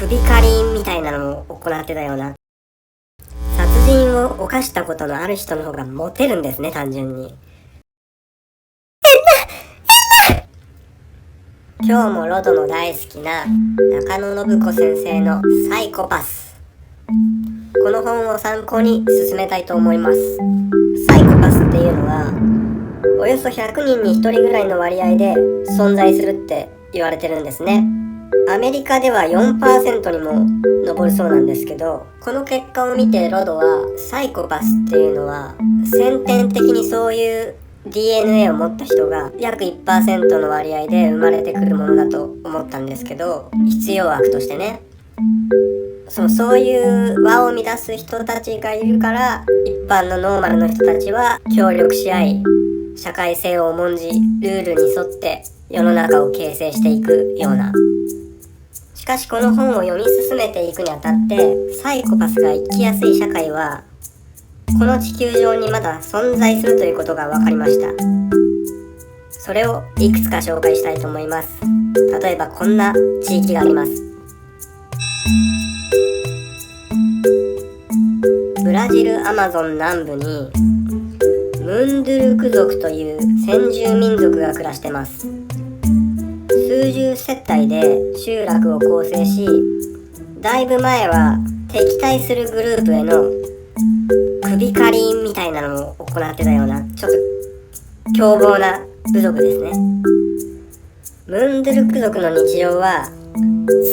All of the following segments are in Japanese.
首狩りみたいなのを行ってたような。殺人を犯したことのある人の方がモテるんですね、単純に。今日もロドの大好きな中野信子先生のサイコパス、この本を参考に進めたいと思います。サイコパスっていうのはおよそ100人に1人ぐらいの割合で存在するって言われてるんですね。アメリカでは 4% にも上るそうなんですけど、この結果を見てロドはサイコパスっていうのは先天的にそういう DNA を持った人が約 1% の割合で生まれてくるものだと思ったんですけど、必要悪としてね、そういう輪を乱す人たちがいるから、一般のノーマルの人たちは協力し合い、社会性を重んじ、ルールに沿って世の中を形成していくような。しかしこの本を読み進めていくにあたって、サイコパスが生きやすい社会はこの地球上にまだ存在するということが分かりました。それをいくつか紹介したいと思います。例えばこんな地域があります。ブラジルアマゾン南部にムンドゥルク族という先住民族が暮らしてます。数十世帯で集落を構成し、だいぶ前は敵対するグループへの首狩りみたいなのを行ってたような、ちょっと凶暴な部族ですね。ムンドゥルク族の日常は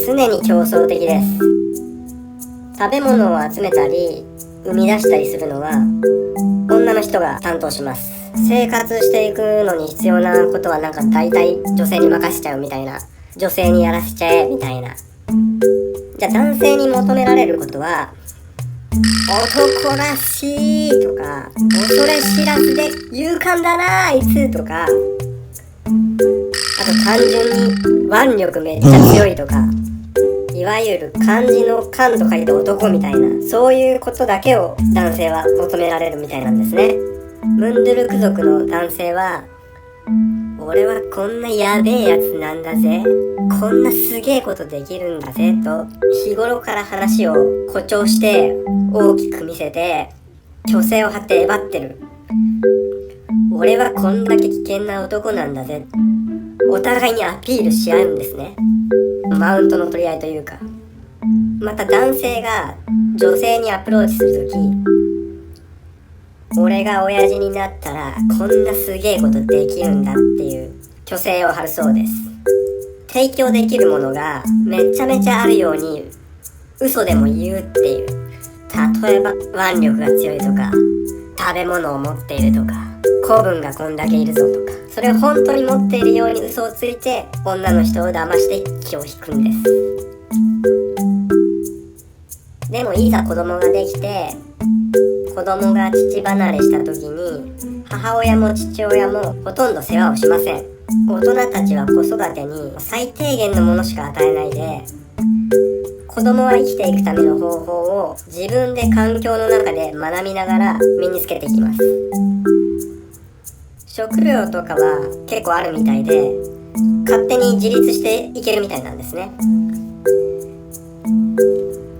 常に競争的です。食べ物を集めたり生み出したりするのは女の人が担当します。生活していくのに必要なことはなんか大体女性に任せちゃうみたいな、女性にやらせちゃえみたいな。じゃあ男性に求められることは男らしいとか、恐れ知らずで勇敢だなあいつとか、あと単純に腕力めっちゃ強いとか、いわゆる漢字の漢と書いて男みたいな、そういうことだけを男性は求められるみたいなんですね。ムンドゥルク族の男性は、俺はこんなやべえやつなんだぜ、こんなすげえことできるんだぜと日頃から話を誇張して大きく見せて虚勢を張ってえばってる。俺はこんだけ危険な男なんだぜ、お互いにアピールし合うんですね。マウントの取り合いというか。また男性が女性にアプローチするとき、俺が親父になったらこんなすげえことできるんだっていう虚勢を張るそうです。提供できるものがめちゃめちゃあるように嘘でも言うっていう。例えば腕力が強いとか、食べ物を持っているとか、子分がこんだけいるぞとか、それを本当に持っているように嘘をついて女の人を騙して気を引くんです。でもいざ子供ができて、子供が父離れした時に母親も父親もほとんど世話をしません。大人たちは子育てに最低限のものしか与えないで、子供は生きていくための方法を自分で環境の中で学びながら身につけていきます。食料とかは結構あるみたいで、勝手に自立していけるみたいなんですね。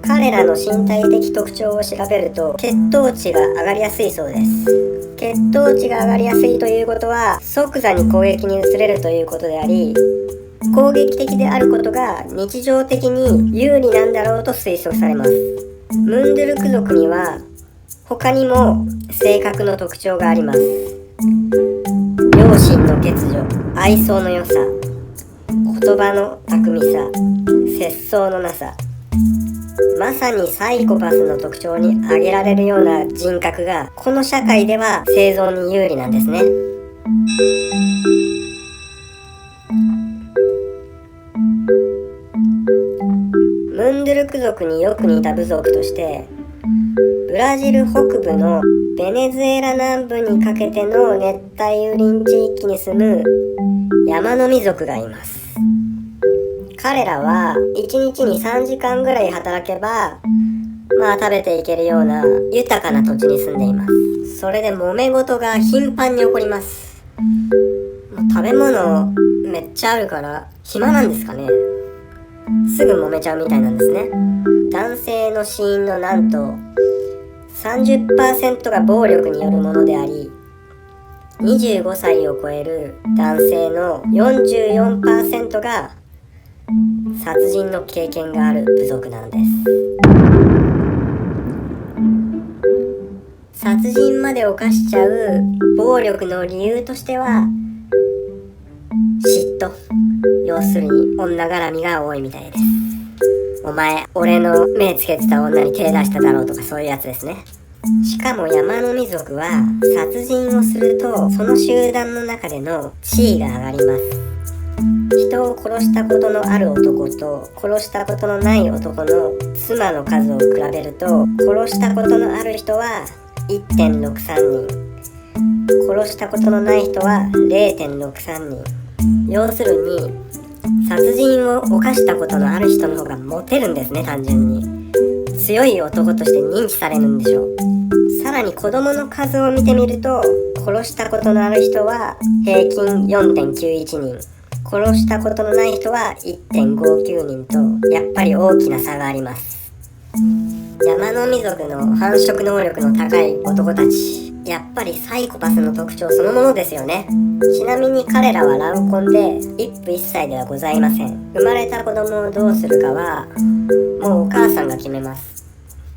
彼らの身体的特徴を調べると血糖値が上がりやすいそうです。血糖値が上がりやすいということは即座に攻撃に移れるということであり、攻撃的であることが日常的に有利なんだろうと推測されます。ムンドゥルク族には他にも性格の特徴があります。良心の欠如、愛想の良さ、言葉の巧みさ、節操のなさ、まさにサイコパスの特徴に挙げられるような人格がこの社会では生存に有利なんですね。ムンドゥルク族によく似た部族として、ブラジル北部のベネズエラ南部にかけての熱帯雨林地域に住む山の民族がいます。彼らは1日に3時間ぐらい働けば食べていけるような豊かな土地に住んでいます。それで揉め事が頻繁に起こります。食べ物めっちゃあるから暇なんですかね。すぐ揉めちゃうみたいなんですね。男性の死因のなんと 30% が暴力によるものであり、25歳を超える男性の 44% が殺人の経験がある部族なんです。殺人まで犯しちゃう暴力の理由としては嫉妬、要するに女絡みが多いみたいです。お前俺の目つけてた女に手出しただろうとか、そういうやつですね。しかも山の民族は殺人をするとその集団の中での地位が上がります。人を殺したことのある男と殺したことのない男の妻の数を比べると、殺したことのある人は 1.63 人、殺したことのない人は 0.63 人。要するに殺人を犯したことのある人の方がモテるんですね。単純に強い男として認知されるんでしょう。さらに子供の数を見てみると、殺したことのある人は平均 4.91 人、殺したことのない人は 1.59 人と、やっぱり大きな差があります。山の民族の繁殖能力の高い男たち、やっぱりサイコパスの特徴そのものですよね。ちなみに彼らは乱婚で一夫一妻ではございません。生まれた子供をどうするかはもうお母さんが決めます。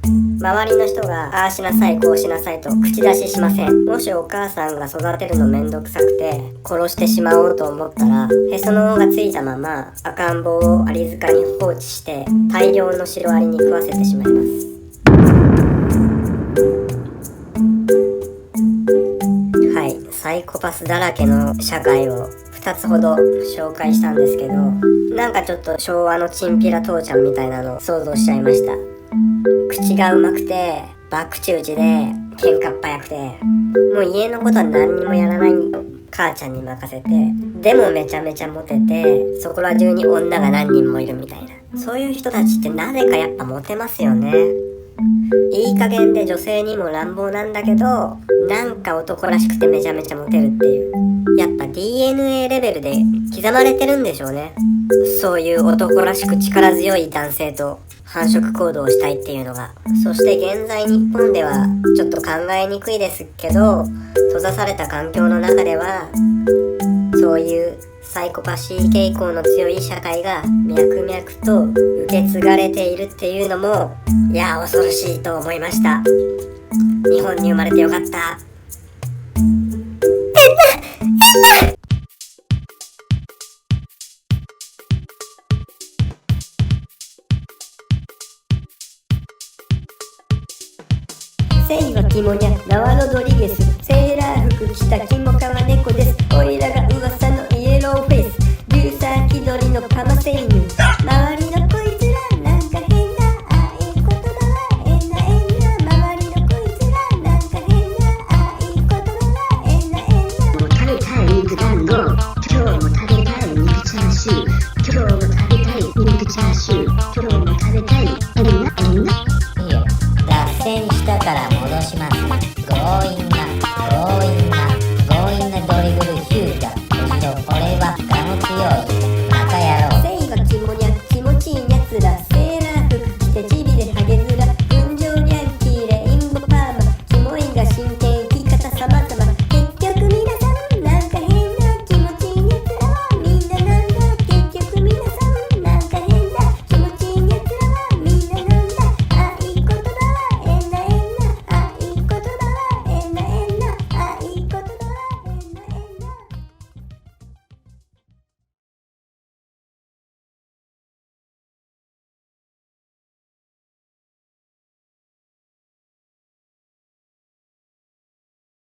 周りの人がああしなさいこうしなさいと口出ししません。もしお母さんが育てるのめんどくさくて殺してしまおうと思ったら、へその緒がついたまま赤ん坊をアリ塚に放置して大量のシロアリに食わせてしまいます。はい、サイコパスだらけの社会を2つほど紹介したんですけど、なんかちょっと昭和のチンピラ父ちゃんみたいなの想像しちゃいました。口がうまくてバクチ打ちで喧嘩っ早くて、もう家のことは何にもやらない母ちゃんに任せて、でもめちゃめちゃモテてそこら中に女が何人もいるみたいな、そういう人たちってなぜかやっぱモテますよね。いい加減で女性にも乱暴なんだけど、なんか男らしくてめちゃめちゃモテるっていう、やっぱ DNA レベルで刻まれてるんでしょうね。そういう男らしく力強い男性と繁殖行動をしたいっていうのが。そして現在日本ではちょっと考えにくいですけど、閉ざされた環境の中ではそういうサイコパシー傾向の強い社会が脈々と受け継がれているっていうのも、いや恐ろしいと思いました。日本に生まれてよかった。セイはキモニャ、縄ロドリゲス、セーラー服着たキモカワ猫です。オイラが